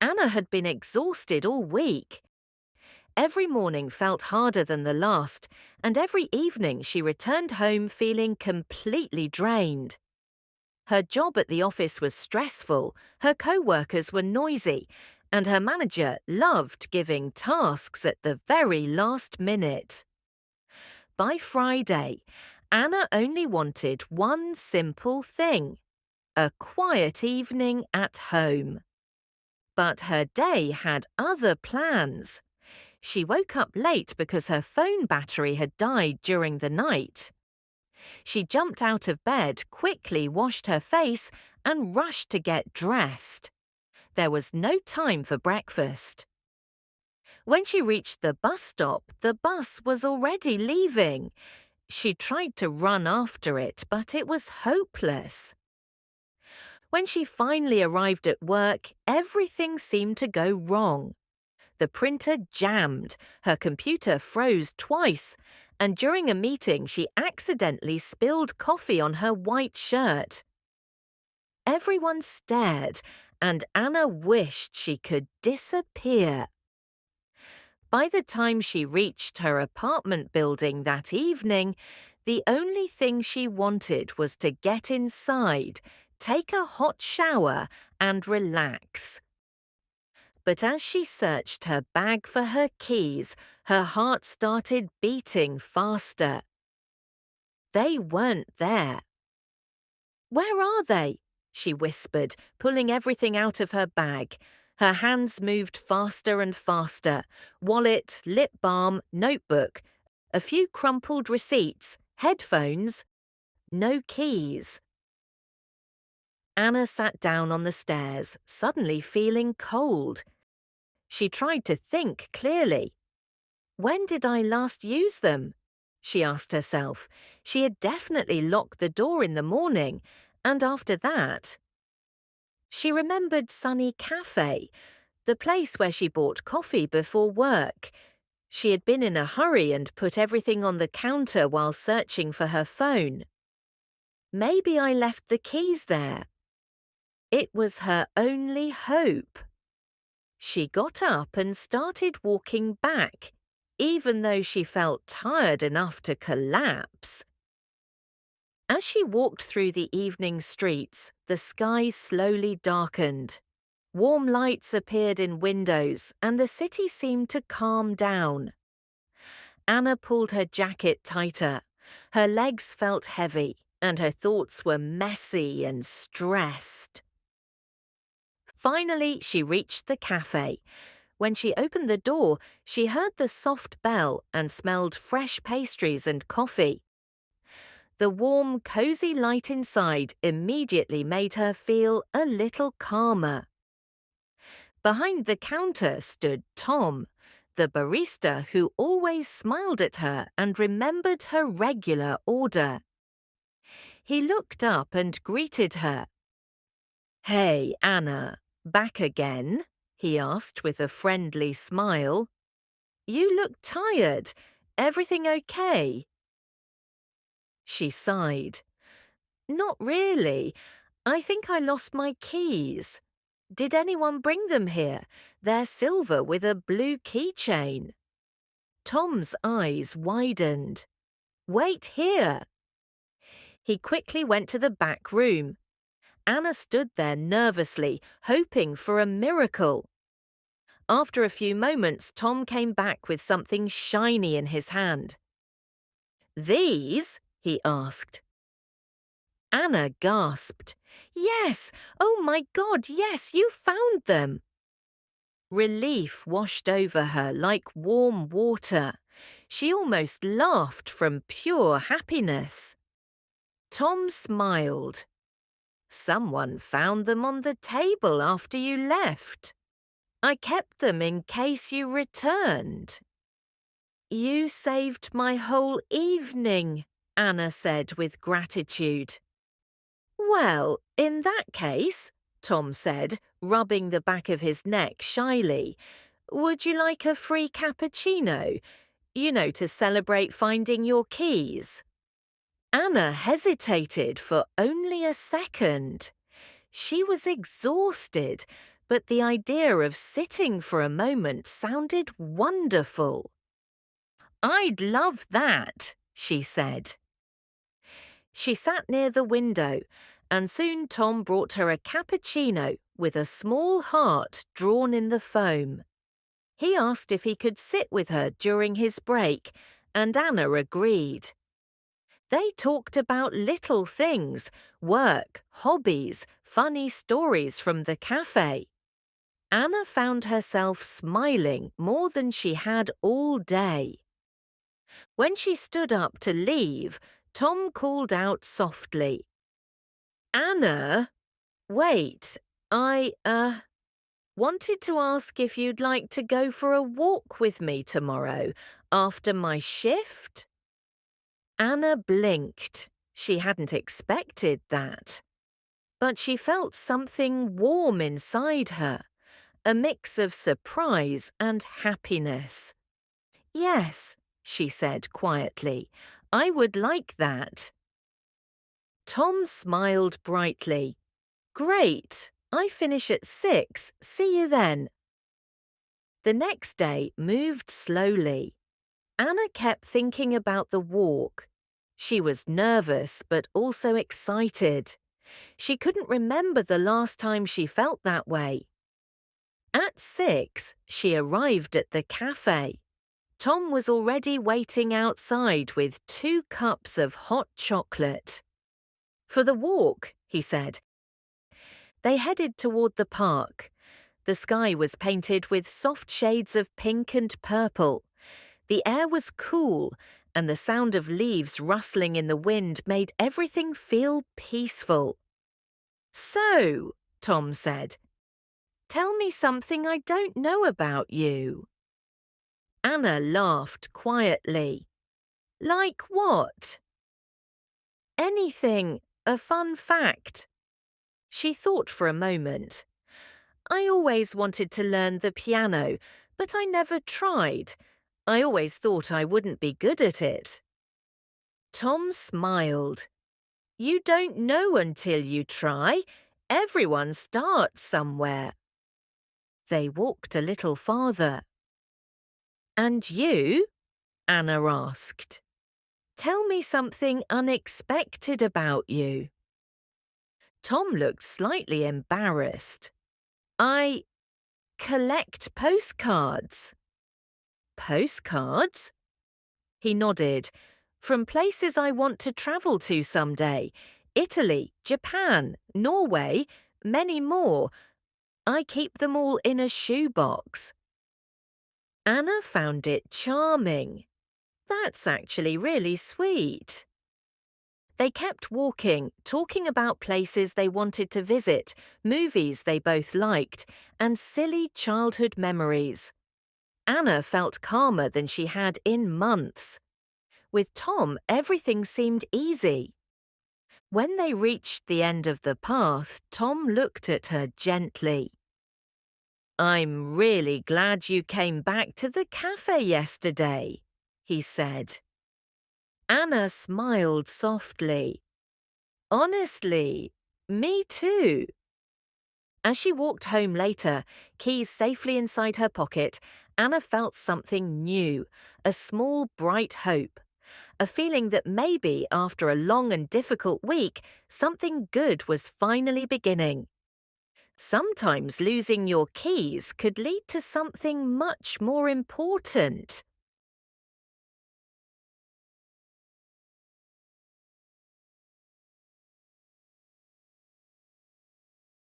Anna had been exhausted all week. Every morning felt harder than the last, and every evening she returned home feeling completely drained. Her job at the office was stressful, her co-workers were noisy, and her manager loved giving tasks at the very last minute. By Friday, Anna only wanted one simple thing: a quiet evening at home. But her day had other plans. She woke up late because her phone battery had died during the night. She jumped out of bed, quickly washed her face, and rushed to get dressed. There was no time for breakfast. When she reached the bus stop, the bus was already leaving. She tried to run after it, but it was hopeless. When she finally arrived at work, everything seemed to go wrong. The printer jammed, her computer froze twice, and during a meeting she accidentally spilled coffee on her white shirt. Everyone stared, and Anna wished she could disappear. By the time she reached her apartment building that evening, the only thing she wanted was to get inside, take a hot shower, and relax. But as she searched her bag for her keys, her heart started beating faster. They weren't there. "Where are they?" she whispered, pulling everything out of her bag. Her hands moved faster and faster: wallet, lip balm, notebook, a few crumpled receipts, headphones. No keys. Anna sat down on the stairs, suddenly feeling cold. She tried to think clearly. When did I last use them? She asked herself. She had definitely locked the door in the morning, and after that. She remembered Sunny Cafe, the place where she bought coffee before work. She had been in a hurry and put everything on the counter while searching for her phone. Maybe I left the keys there. It was her only hope. She got up and started walking back, even though she felt tired enough to collapse. As she walked through the evening streets, the sky slowly darkened. Warm lights appeared in windows, and the city seemed to calm down. Anna pulled her jacket tighter. Her legs felt heavy, and her thoughts were messy and stressed. Finally, she reached the cafe. When she opened the door, she heard the soft bell and smelled fresh pastries and coffee. The warm, cozy light inside immediately made her feel a little calmer. Behind the counter stood Tom, the barista who always smiled at her and remembered her regular order. He looked up and greeted her. "Hey, Anna, back again?" he asked with a friendly smile. "You look tired. Everything okay?" She sighed. "Not really. I think I lost my keys. Did anyone bring them here? They're silver with a blue keychain." Tom's eyes widened. "Wait here." He quickly went to the back room. Anna stood there nervously, hoping for a miracle. After a few moments, Tom came back with something shiny in his hand. "These?" he asked. Anna gasped. "Yes! Oh my God, yes, you found them!" Relief washed over her like warm water. She almost laughed from pure happiness. Tom smiled. "Someone found them on the table after you left. I kept them in case you returned." "You saved my whole evening," Anna said with gratitude. "Well, in that case," Tom said, rubbing the back of his neck shyly, "would you like a free cappuccino? You know, to celebrate finding your keys." Anna hesitated for only a second. She was exhausted, but the idea of sitting for a moment sounded wonderful. "I'd love that," she said. She sat near the window, and soon Tom brought her a cappuccino with a small heart drawn in the foam. He asked if he could sit with her during his break, and Anna agreed. They talked about little things, work, hobbies, funny stories from the cafe. Anna found herself smiling more than she had all day. When she stood up to leave, Tom called out softly, "Anna, wait, I, wanted to ask if you'd like to go for a walk with me tomorrow after my shift?" Anna blinked. She hadn't expected that. But she felt something warm inside her, a mix of surprise and happiness. "Yes," she said quietly, "I would like that." Tom smiled brightly. "Great, I finish at 6. See you then." The next day moved slowly. Anna kept thinking about the walk. She was nervous but also excited. She couldn't remember the last time she felt that way. At 6, she arrived at the cafe. Tom was already waiting outside with 2 cups of hot chocolate. "For the walk," he said. They headed toward the park. The sky was painted with soft shades of pink and purple. The air was cool, and the sound of leaves rustling in the wind made everything feel peaceful. "So," Tom said, "tell me something I don't know about you." Anna laughed quietly. "Like what?" "Anything, a fun fact." She thought for a moment. "I always wanted to learn the piano, but I never tried. I always thought I wouldn't be good at it." Tom smiled. "You don't know until you try. Everyone starts somewhere." They walked a little farther. "And you?" Anna asked. "Tell me something unexpected about you." Tom looked slightly embarrassed. "I collect postcards." "Postcards?" He nodded. "From places I want to travel to someday. Italy, Japan, Norway, many more. I keep them all in a shoebox." Anna found it charming. "That's actually really sweet." They kept walking, talking about places they wanted to visit, movies they both liked, and silly childhood memories. Anna felt calmer than she had in months. With Tom, everything seemed easy. When they reached the end of the path, Tom looked at her gently. "I'm really glad you came back to the cafe yesterday," he said. Anna smiled softly. "Honestly, me too." As she walked home later, keys safely inside her pocket, Anna felt something new, a small bright hope. A feeling that maybe after a long and difficult week, something good was finally beginning. Sometimes losing your keys could lead to something much more important.